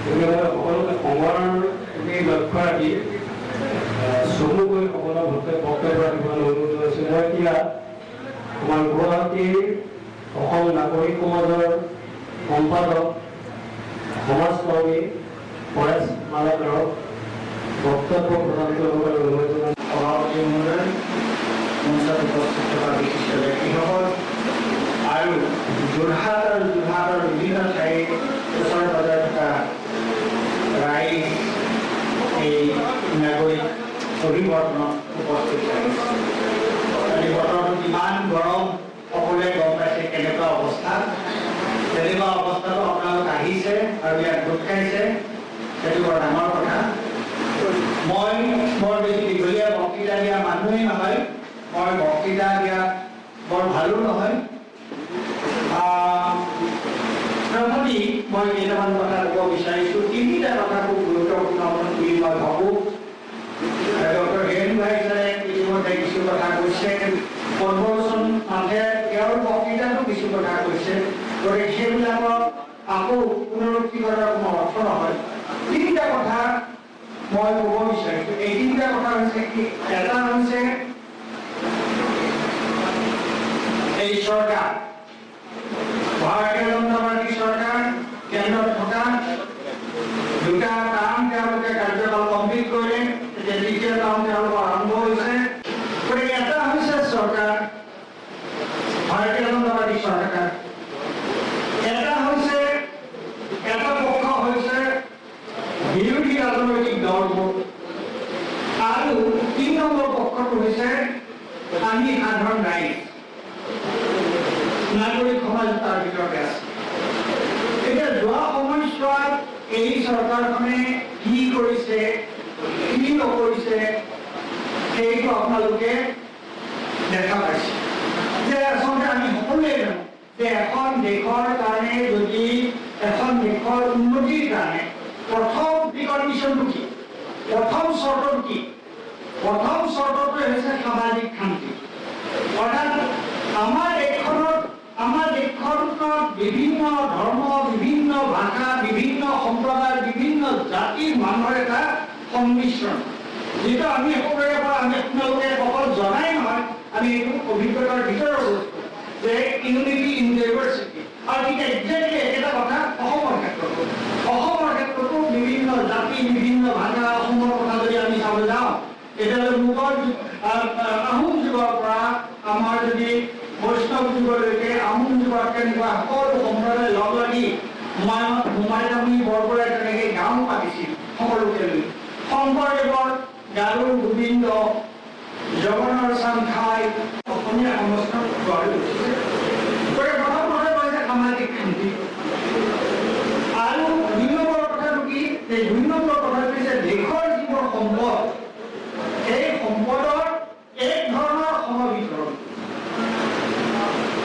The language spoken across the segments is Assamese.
সকলোকে সময় লক্ষ্য ৰাখি চমুকৈ সকলো বক্তব্য ৰাখিবলৈ অনুৰোধ জনাইছোঁ। মই এতিয়া আমাৰ গুৱাহাটীৰ অসম নাগৰিক সমাজৰ সম্পাদক সমাজকৰ্মী পৰেশ মালাকাৰক বক্তব্য প্ৰদান কৰিবলৈ অনুৰোধ জনাইছোঁ। সভাপতি মহোদয়, মঞ্চত উপস্থিত থকা বিশিষ্ট ব্যক্তিসকল আৰু যোৰহাটৰ বিভিন্ন ঠাইৰ ওচৰে পাজৰে থকা ৰাইজ এই নাগৰিক অভিৱৰ্তনত উপস্থিত থাকিছে। বতৰটো কিমান গৰম সকলোৱে গম পাইছে, কেনেকুৱা অৱস্থা। তেনেকুৱা অৱস্থাটো আপোনালোক আহিছে আৰু ইয়াত গোট খাইছে, সেইটো বৰ ডাঙৰ কথা। মই বৰ বেছি দীঘলীয়া বক্তৃতা দিয়া মানুহেই নহয়, মই বক্তৃতা দিয়া বৰ ভালো নহয়। তথাপি মই কেইটামান কথা ক'ব বিচাৰিছোঁ। তিনিটা কথা খুব গুৰুত্বপূৰ্ণ বুলি মই ভাবোঁ। ডক্টৰ হেৰেণ ভাই ছাৰে ইতিমধ্যে কিছু কথা কৈছে, পদ্মভূষণ নাথে তেওঁৰ বক্তৃতাতো কিছু কথা কৈছে, গতিকে সেইবিলাকক আকৌ পুনৰুক্তি কৰাৰ কোনো অৰ্থ নহয়। তিনিটা কথা মই ক'ব বিচাৰিছোঁ। এই তিনিটা কথা হৈছে কি, এটা হৈছে এই চৰকাৰ, ভাৰতীয় জনতা পাৰ্টী চৰকাৰ কেন্দ্ৰত থকা দুটা টাৰ্ম তেওঁলোকে কাৰ্যকাল কমপ্লিট কৰিলে, এতিয়া দ্বিতীয় টাৰ্ম তেওঁলোকৰ আৰম্ভ হৈছে। গতিকে এটা হৈছে চৰকাৰ, ভাৰতীয় জনতা পাৰ্টী চৰকাৰ, এটা হৈছে এটা পক্ষ হৈছে বিৰোধী ৰাজনৈতিক দলবোৰ, আৰু ৩ নম্বৰ পক্ষটো হৈছে আমি সাধাৰণ ৰাইজ, নাগৰিক সমাজ তাৰ ভিতৰতে আছে। এতিয়া যোৱা সময়ছোৱাত এই চৰকাৰখনে কি কৰিছে, কি নকৰিছে, সেইটো আপোনালোকে দেখা পাইছে। যে আচলতে আমি সকলোৱে জানো যে এখন দেশৰ কাৰণে, যদি এখন দেশৰ উন্নতিৰ কাৰণে প্ৰথম প্ৰিকণ্ডিশ্যনটো কি, প্ৰথম চৰ্তটো কি, প্ৰথম চৰ্তটো হৈছে সামাজিক শান্তি। অৰ্থাৎ আমাৰ দেশখনত বিভিন্ন ধৰ্ম, বিভিন্ন ভাষা, বিভিন্ন সম্প্ৰদায়, বিভিন্ন জাতিৰ মানুহৰ এটা সংমিশ্ৰণ, যিটো আমি সকলোৰে পৰা আমি আপোনালোকে অকল জনাই নহয়, আমি এইটো অভিজ্ঞতাৰ ভিতৰৰ বস্তু যে ইউনিটি ইন ডাইভাৰ্চিটি। আৰু ঠিক একজেক্টলি একেটা কথা অসমৰ ক্ষেত্ৰতো বিভিন্ন জাতি, বিভিন্ন ভাষা, অসমৰ কথা যদি আমি চাব যাওঁ, তেতিয়াহ'লে মোগল আহোম যুগৰ পৰা আমাৰ যদি বৈষ্ণৱ যুগলৈকে আহোম যুগত কেনেকুৱা সকলো সম্প্ৰদায় লগ লাগি মোমাইনামী বৰবৰাই তেনেকৈ গাঁও পাতিছিল সকলোকে লৈ। শংকৰদেৱৰ গাৰু গোবিন্দ, জগন্নাথ চাংখাই অসমীয়া সংস্কৃত গঢ়ি উঠিছে। গতিকে প্ৰথম কথা কৈছে সামাজিক শান্তি। আৰু ২ নম্বৰ কথাটো কি, এই ২ নম্বৰ কথাটো হৈছে দেশৰ যিবোৰ সম্পদ, সেই সম্পদৰ এক ধৰণৰ সমবিতৰণ।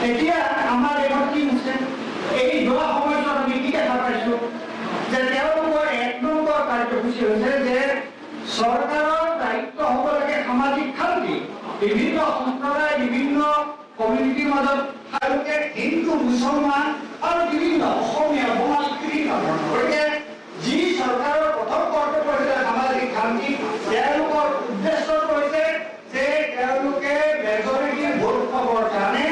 এতিয়া আমাৰ দেশত কি হৈছে, এই যোৱা সময়ছোৱাত আমি কি দেখা পাইছোঁ যে তেওঁলোকৰ ১ নম্বৰ কাৰ্যসূচী হৈছে যে চৰকাৰৰ দায়িত্ব হ'ব লাগে সামাজিক শান্তি। বিভিন্ন সম্প্ৰদায়, বিভিন্ন কমিউনিটিৰ মাজত তেওঁলোকে হিন্দু, মুছলমান আৰু বিভিন্ন অসমীয়া, বঙালী বিভিন্ন ধৰণৰ। গতিকে যি চৰকাৰৰ প্ৰথম কৰ্তব্য হৈছে সামাজিক শান্তি, তেওঁলোকৰ উদ্দেশ্যটো হৈছে যে তেওঁলোকে মেজৰিটিৰ ভোট পাবৰ কাৰণে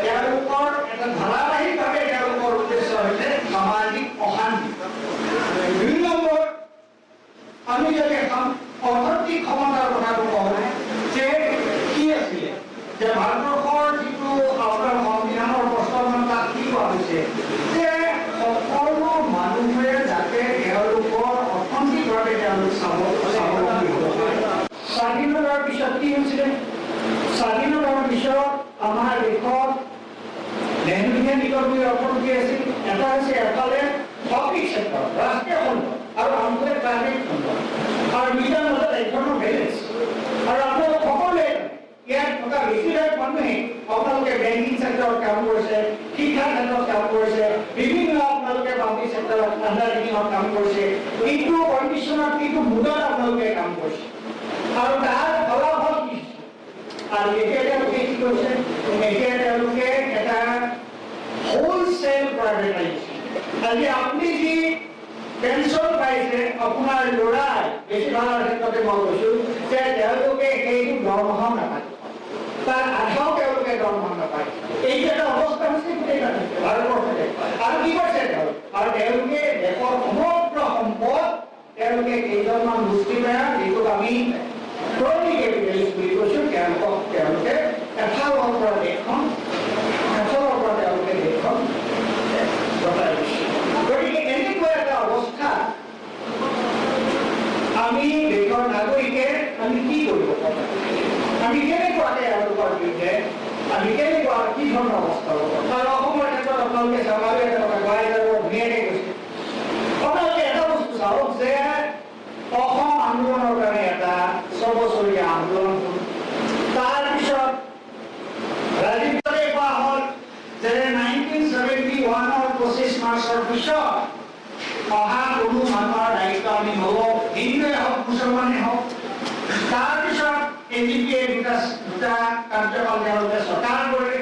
তেওঁলোকৰ এটা ধাৰাবাহিকভাৱে তেওঁলোকৰ উদ্দেশ্য হৈছে সামাজিক অশান্তি। ২ নম্বৰ, আমি যদি অৰ্থনৈতিক ক্ষমতাৰ কথাটো কওঁ যে কি আছিলে, যে ভাৰতবৰ্ষৰ যিটো আপোনাৰ সংবিধানৰ প্ৰস্তাৱনা তাত কি কোৱা হৈছে যে সকলো মানুহে যাতে তেওঁলোকৰ অৰ্থনৈতিকভাৱে তেওঁলোক স্বাৱলম্বী হ'ব পাৰে। স্বাধীনতাৰ পিছত কি হৈছিলে, স্বাধীনতাৰ পিছত আমাৰ দেশত লেনদেনীয়া নিগমী অৰ্থনীতি আছিল। এটা হৈছে এফালে পাব্লিক চেক্টৰ, ৰাষ্ট্ৰীয় খণ্ড, আৰু আনফালে প্ৰাইভেট খণ্ড, আৰু দুইটাৰ মাজত এক ধৰণৰ বেলেঞ্চ। আৰু আপোনালোক সকলোৱে ইয়াত থকা বেছিভাগ মানুহে আপোনালোকে বেংকিং চেক্টৰত কাম কৰিছে, শিক্ষা ক্ষেত্ৰত কাম কৰিছে, বিভিন্ন আপোনালোকে পাব্লিক চেক্টৰত আণ্ডাৰটেকিঙত কাম কৰিছে, এইটো কণ্ডিশ্যনত, এইটো মুদত আপোনালোকে কাম কৰিছে। আৰু তাৰ ফলাফল কি, আৰু এতিয়া তেওঁলোকে কি কৰিছে, এতিয়া তেওঁলোকে এটা হোলচেল প্ৰাইভেটাইজেশ্যন। আজি আপুনি যি পেঞ্চন পাইছে আপোনাৰ ল'ৰাই বেছিভাগৰ ক্ষেত্ৰতে মই কৈছোঁ যে তেওঁলোকে সেইটো দৰমহাও নাপায়, তাৰ আধাও তেওঁলোকে দৰমহা নাপায়। এইটো এটা অৱস্থা হৈছে গোটেই ভাৰতবৰ্ষতে। আৰু কি কৰিছে আৰু তেওঁলোকে দেশৰ সমগ্ৰ সম্পদ তেওঁলোকে কেইজনমান গোষ্ঠীপ্ৰায়ক, যিটোক আমি ক্ৰনি কেপিটেলিষ্ট বুলি কৈছোঁ, তেওঁলোকে এফালৰ পৰা দেশখন গতাই দিছে। গতিকে এনেকুৱা এটা অৱস্থা আমি দেশৰ নাগৰিকে আমি কি কৰিব পাৰোঁ? আমি কেনেকুৱাকে তেওঁলোকৰ বিৰুদ্ধে আমি কেনেকুৱা কি ধৰণৰ অৱস্থা হ'ব? আৰু অসমৰ ক্ষেত্ৰত আপোনালোকে চাওক এটা কথা কোৱাই যাব ধুনীয়াকৈ কৈছে। আপোনালোকে এটা বস্তু চাওক যে অসম আন্দোলনৰ কাৰণে এটা ছবছৰীয়া আন্দোলন হ'ল। তাৰপিছত ৰাজীৱৰে কোৱা হ'ল যে 1971 25 মাৰ্চৰ পিছত অহা কোনো মানুহৰ দায়িত্ব আমি নলওঁ, হিন্দুৱে হওক মুছলমানে হওক। তাৰপিছত এজিপিয়ে দুটা কাৰ্যকাল তেওঁলোকে চৰকাৰ কৰে।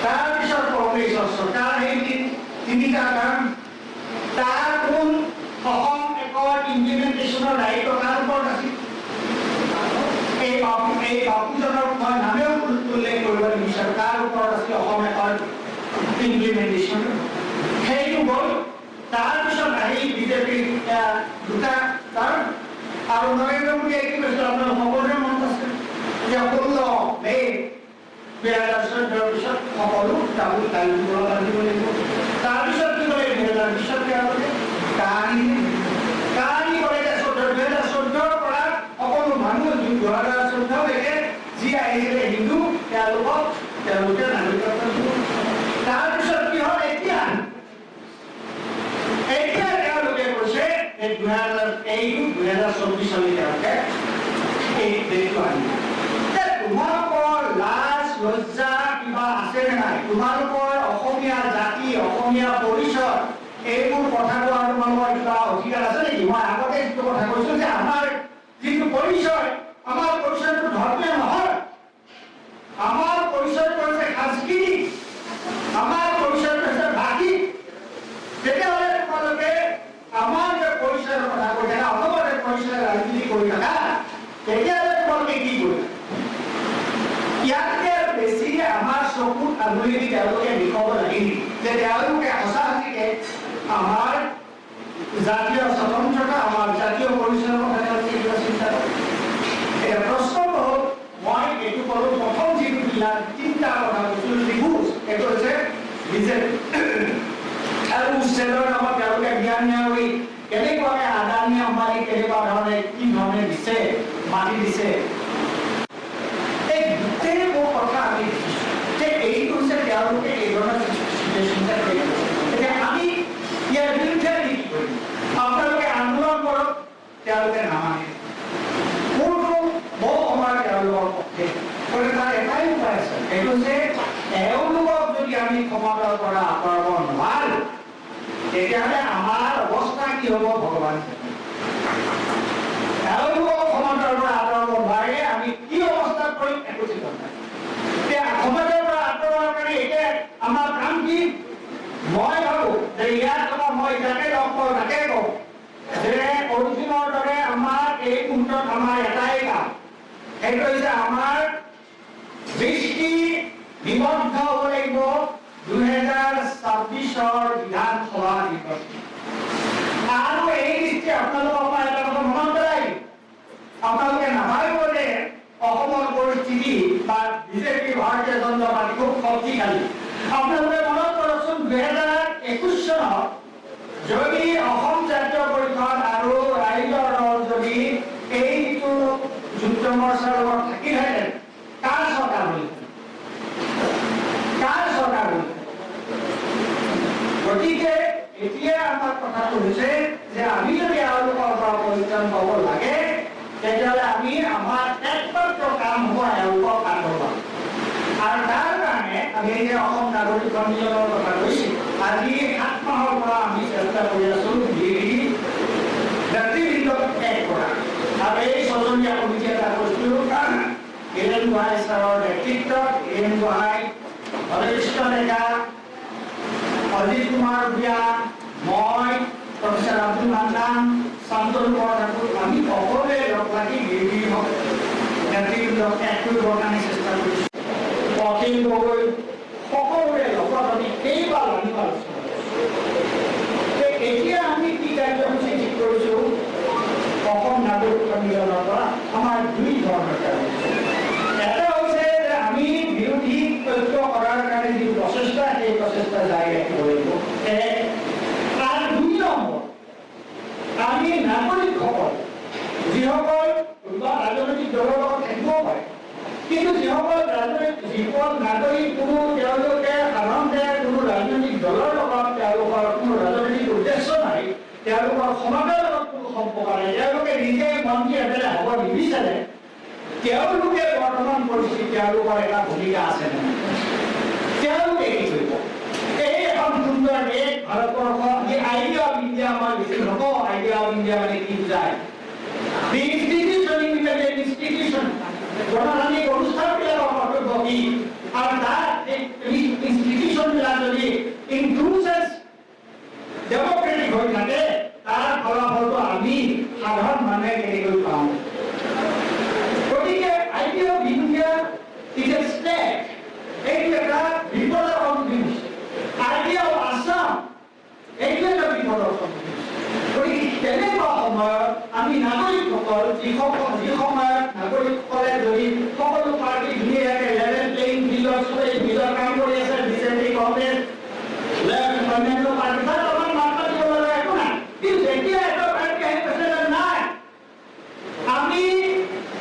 তাৰপিছত কংগ্ৰেছৰ চৰকাৰ আহিছিল তিনিটা টাৰ্ম। তাৰ কোন অসম একত ইমপ্লিমেণ্টেশ্যনৰ দায়িত্ব কাৰ ওপৰত আছিল? এই বাপুজনৰ মই নামেও উল্লেখ কৰিব নিবিচাৰোঁ, কাৰ ওপৰত আছিল অসম একত ইমপ্লিমেণ্টেশ্যন। সেইটো গ'ল। তাৰপিছত আহিল বিজেপিৰ দুটা টাৰ্ম। আৰু নৰেন্দ্ৰ মোদীয়ে কি কৈছিল আপোনাৰ সকলোৰে মনত আছে যে 16 মে 2014 পিছত সকলো তাবুল কালিব লাগিব। তাৰপিছত কি কৰে 2020 তেওঁলোকে কাহিনী কৰে যে 2014 পৰা সকলো মানুহ 2014লৈকে যি আহিছিলে হিন্দু তেওঁলোকে নাগৰিকত্ব দিব। তাৰপিছত কি হ'ল এতিয়া তেওঁলোকে কৈছে যে 2024 তেওঁলোকে এই দেশটো আনিব। তোমালোকৰ লাজ লজ্জা কিবা আছে নে নাই? তোমালোকৰ অসমীয়া জাতি, অসমীয়া পৰিচয়, এইবোৰ কথা কোৱাৰ তোমালোকৰ কিবা অধিকাৰ আছে নেকি? মই আগতে যিটো কথা কৈছো যে আমাৰ যিটো পৰিচয়, আমাৰ পৰিচয়টো ধৰ্মীয় নহয়, আমাৰ পৰিচয়টো হৈছে সাংস্কৃতিক, আমাৰ পৰিচয়টো হৈছে ভাষিক। তেতিয়াহ'লে তোমালোকে আমাৰ যে পৰিচয়ৰ কথা কৈ থাকা, অসমৰ পৰিচয় ৰাজনীতি কৰি থাকা, তেতিয়াহ'লে তোমালোকে কি কৰিবা? ইয়াতকে বেছি আমাৰ চকুত আঙুলি দি তেওঁলোকে দেখুৱাব লাগিল যে তেওঁলোকে সঁচাকৈ আমাৰ জাতীয় স্বতন্ত্ৰতা, আমাৰ জাতীয় পৰিচয়ৰ কথা তেওঁলোকে কিবা চিন্তা কৰে। এতিয়া প্ৰশ্নটো হ'ল, মই এইটো ক'লো প্ৰথম যিটো তিনিটা কথা কৈছো ত্ৰিভুজ, এইটো হৈছে বিজেপি। আৰু উচ্ছেদৰ নামত তেওঁলোকে জ্ঞান কৰি কেনেকুৱাকে আদানী আম্বানী কেনেকুৱা ধৰণে কি ধৰণে দিছে, মাটি দিছে, এই গোটেইবোৰ কথা আমি দেখিছোঁ যে এইটো হৈছে তেওঁলোকে এই ধৰণৰ চিন্তা কৰি আছে। এতিয়া আমি ইয়াৰ বিৰুদ্ধে কি কৰিম? আপোনালোকে আন্দোলন কৰক, তেওঁলোকে নামানে। মোৰতো বহু সময় তেওঁলোকৰ পক্ষে তাৰ এটাই উপায় আছে, সেইটো যে তেওঁলোকক যদি আমি ক্ষমতাৰ পৰা আঁতৰাব নোৱাৰো, তেতিয়াহ'লে আমাৰ অৱস্থা কি হ'ব ভগৱান জানে। তেওঁলোকক ক্ষমতাৰ পৰা আঁতৰাব নোৱাৰে, আমি কি অৱস্থা কৰিম একো ঠিক নাই। এতিয়া ক্ষমতাৰ পৰা আঁতৰোৱাৰ কাৰণে এতিয়া আমাৰ কাম কি? মই ভাবো যে ইয়াত মই যাকে লগ পাওঁ তাকে কওঁ যে অৰ্জুনৰ দৰে আমাৰ এই মুহূৰ্তত আমাৰ এটাই কাম, সেইটো হৈছে আমাৰ দৃষ্টি নিবদ্ধ হ'ব লাগিব 2026 বিধানসভা নিৰ্বাচন। আৰু এই দৃষ্টি আপোনালোকক মই এটা কথা মনত পেলাই, আপোনালোকে নাভাবিব যে অসমৰ পৰিস্থিতি বা বিজেপি ভাৰতীয় জনতা পাৰ্টি খুব শক্তিশালী। আপোনালোকে মনত কৰকচোন 2021 চনত যদি অসম জাতীয় পৰিষদ আৰু ৰাইজৰ দল যদি এইটো যুদ্ধ মৰ্চাৰ লগত থাকিলহেঁতেন, কাৰ চৰকাৰ হ'ল? গতিকে এতিয়া আমাৰ কথাটো হৈছে যে আমি যদি এওঁলোকৰ পৰা পৰিত্ৰাণ পাব লাগে, তেতিয়াহ'লে আমি আমাৰ একমাত্ৰ কাম হ'ব এওঁলোকক আঁতৰোৱা। আৰু তাৰ কাৰণে আমি যে অসম নাগৰিক পঞ্জীয়নৰ কথা কৈছোঁ, আজি 7 মাহৰ পৰা আমি চেষ্টা কৰি আছো নেতৃবৃন্দক এক কৰা। আৰু এই 6জনীয়া কমিটি এটা কৰিছিলোঁ, হীৰেণ গোহাঁই ছাৰৰ নেতৃত্বত হীৰেণ গোহাঁই, হৰেকৃষ্ণ ডেকা, অজিত কুমাৰ ভূঞা, মই প্ৰফেচাৰ আব্দুল মান্নান, শান্তনু বৰঠাকুৰ, আমি সকলোৱে লগ লাগি বিৰোধীহক নেতৃবৃন্দক এক কৰিবৰ কাৰণে চেষ্টা কৰিছোঁ। অখিল গগৈ সকলোৰে লগত আমি কেইবাৰ আলোচনা কৰিছোঁ। এতিয়া আমি কি কাৰ্যসূচী ঠিক কৰিছোঁ, অসম নাগৰিক সন্মিলনৰ পৰা আমাৰ দুই ধৰণৰ কাৰ্যসূচী। এটা হৈছে যে আমি বিৰোধীক ঐক্য কৰাৰ কাৰণে যি প্ৰচেষ্টা, সেই প্ৰচেষ্টা জাৰি ৰাখিব লাগিব। আৰু দুই নম্বৰ, আমি নাগৰিকসকল যিসকল ৰাজনৈতিক দলৰ লগত থাকিব পাৰে, কিন্তু যিসকল নাগৰিক কোনো তেওঁলোকে সাধাৰণতে কোনো ৰাজনৈতিক দলৰ লগত তেওঁলোকৰ কোনো ৰাজনৈতিক উদ্দেশ্য নাই, তেওঁলোকৰ সমাজৰ লগত কোনো সম্পৰ্ক নাই, তেওঁলোকে নিজে মন্ত্ৰী এমএলএ হ'ব নিবিচাৰে, তেওঁলোকে বৰ্তমান পৰিস্থিতি তেওঁলোকৰ এটা ভূমিকা আছে নে? তেওঁলোকে কি কৰিব? এই এখন সুন্দৰ দেশ ভাৰতবৰ্ষ, এই আইডিয়া অফ ইণ্ডিয়া আমাৰ বেছি নকওঁ। আইডিয়া অফ ইণ্ডিয়া মানে কি বুজায়? The institution independent institution. গণতান্ত্রিক অনুষ্ঠানবিলাকৰ কৰ্তব্য কি? আৰু তাৰ ইনষ্টিটিউচনবিলাক যদি ইনক্লুচিভ ডেমক্ৰেটিক হৈ থাকে, তাৰ ফলাফলটো আমি সাধাৰণ মানুহে কেনেকৈ পাওঁ? গতিকে idea of India is a state, এইটো এটা বিপদৰ সন্মুখীন হৈছে। আইডিয়া অফ আছাম এইটো এটা বিপদৰ সন্মুখীন হৈছে। গতিকে তেনেকুৱা সময়ত আমি নাগৰিকসকল যি সময়ত নাগৰিকসকলে যদি সকলো পাৰ্টি ধুনীয়াকৈ লেভেল প্লেইং ফিল্ডত চবেই নিজৰ কাম কৰি আছে, বিজেপি, কংগ্ৰেছ, অন্যান্য পাৰ্টি তাত আমাৰ মাত মাতিব লগা একো নাই। কিন্তু যেতিয়া এটা পাৰ্টি আহি প্ৰেচিডেণ্ট নাই, আমি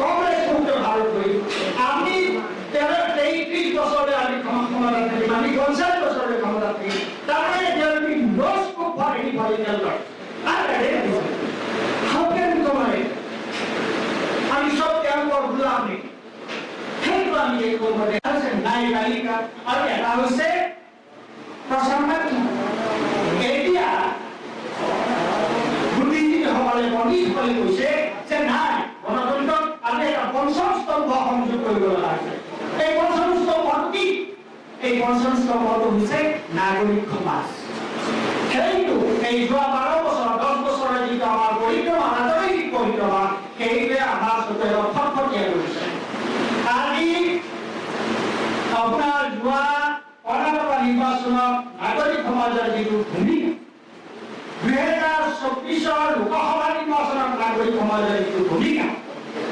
কংগ্ৰেছ মুক্ত ভাৰত কৰিম, আমি 33 বছৰলৈ আমি ক্ষমতাত থাকিম, আমি 50 বছৰলৈ ক্ষমতাত থাকিম, তাৰমানে তেওঁলোকে no scope for any political lord. আমি সব তেওঁলোকৰ গোলাম নেকি? সেইটো আমি এই কৰিব দেখাইছে ন্যায়পালিকা আৰু এটা হৈছে প্ৰশাসন। এতিয়া বুদ্ধিজীৱীসকলে পণ্ডিতসকলে কৈছে যে নাই, গণতন্ত্ৰত আমি এটা পঞ্চম স্তম্ভ সংযোগ কৰিব লগা হৈছে। এই পঞ্চম স্তম্ভটো কি? এই পঞ্চম স্তম্ভটো হৈছে নাগৰিক সমাজ। সেইটো এই যোৱা 12 বছৰ 10 বছৰৰ যিটো আমাৰ পৰিক্ৰমা, ৰাজনৈতিক পৰিক্ৰমা, সেইটোৱে আমাৰ চকুৰে ফটফটীয়া কৰিছে। আজি আপোনাৰ যোৱা অনাগত নিৰ্বাচনত নাগৰিক সমাজৰ যিটো ভূমিকা, 2024 লোকসভা নিৰ্বাচনত নাগৰিক সমাজৰ যিটো ভূমিকা,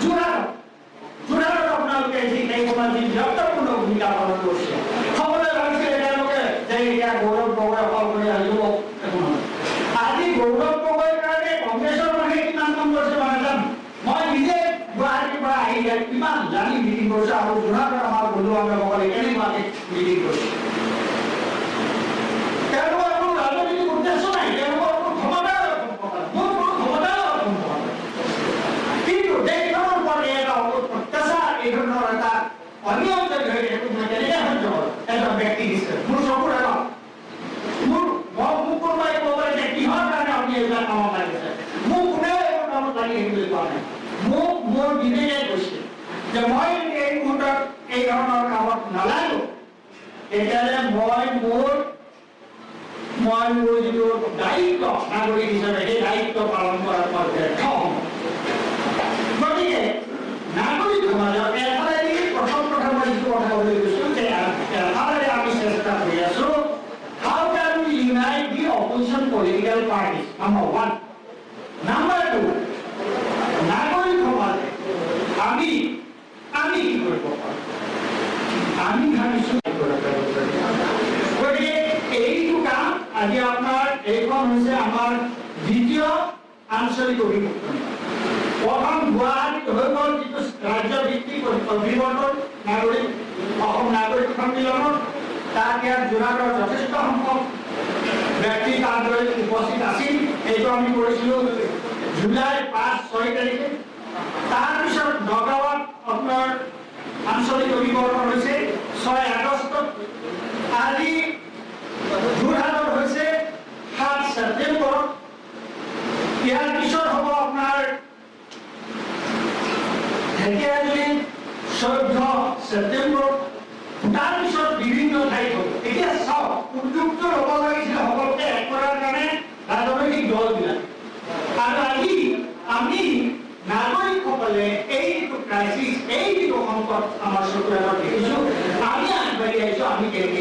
যোৰহাটত আপোনালোকে যি কেইখনমান যি গুৰুত্বপূৰ্ণ ভূমিকা পালন কৰিছে। সকলোৱে ভাবিছিলে তেওঁলোকে যে এতিয়া গৌৰৱ গগৈ অকল কৰি আহিব। আজি গৌৰৱ গগৈৰ কাৰণে কংগ্ৰেছৰ মানুহে কিমান কাম কৰিছে নাজানো। মই নিজে গুৱাহাটীৰ পৰা আহি ইয়াত কিমান জানি মিটিং কৰিছো, আৰু যোৰহাটত আমাৰ বন্ধু বান্ধৱসকলে কেনেকুৱাকে মিটিং কৰিছে। তেওঁলোকৰ কোনো ৰাজনৈতিক উদ্দেশ্য নাই, তেওঁলোকৰ কোনো ক্ষমতাৰ মোৰ কোনো ক্ষমতাৰ সম্ভৱ। কিন্তু দেশখনৰ ওপৰত এটা অত্যাচাৰ, এই ধৰণৰ এটা অনিয়ম যদি হৈ থাকে, মই কেনেকৈ সহ্য কৰোঁ? এজন ব্যক্তি দিছে মোৰ চকুৰ আগত। মোক কোনোবাই ক'ব পাৰে যে কিহৰ কাৰণে আপুনি এইবিলাক কামত লাগিছে? মোক কোনেও এইবোৰ কামত লাগি থাকিবলৈ কোৱা নাই। মোক মোৰ বিবেকে কৈছে যে মই এই মুহূৰ্তত এই ধৰণৰ কামত নালাগো, তেতিয়াহ'লে মই মোৰ যিটো দায়িত্ব নাগৰিক হিচাপে, সেই দায়িত্ব পালন কৰাত মই ব্যৰ্থ হ'ম। গতিকে নাগৰিক সমাজৰ এফালেদি প্ৰথম মই যিটো কথা ক'বলৈ গৈছোঁ যে এফালেদি আমি চেষ্টা কৰি আছোঁ, how can we unite the opposition political parties? Number one. Number two, নাগৰিক সমাজে আমি কি কৰিব পাৰোঁ? আমি ভাবিছোঁ গতিকে এইটো কাম আজি আপোনাৰ এইখন হৈছে আমাৰ দ্বিতীয় আঞ্চলিক অভিৱৰ্তন। প্ৰথম গুৱাহাটীত হৈ গ'ল যিটো ৰাজ্যভিত্তিক অভিৱৰ্তন নাগৰিক অসম নাগৰিক সন্মিলনত। তাত ইয়াত যোৰহাটৰ যথেষ্ট সংখ্যক ব্যক্তি তাত উপস্থিত আছিল। এইটো আমি কৰিছিলোঁ জুলাই 5-6 তাৰিখে। তাৰপিছত নগাঁৱত আপোনাৰ আঞ্চলিক অভিৱৰ্তন হৈছে 6 আগষ্টত। আজি যোৰহাটত হৈছে 7 ছেপ্টেম্বৰত। ইয়াৰ পিছত হ'ব আপোনাৰ ঢেকীয়াজুলিত 14 ছেপ্টেম্বৰত। তাৰপিছত বিভিন্ন ঠাইত হ'ব। এতিয়া চাওক, উদ্যোগটো হ'ব লাগিছিলে সকলোকে এক কৰাৰ কাৰণে ৰাজনৈতিক দল আমি কেনেকৈ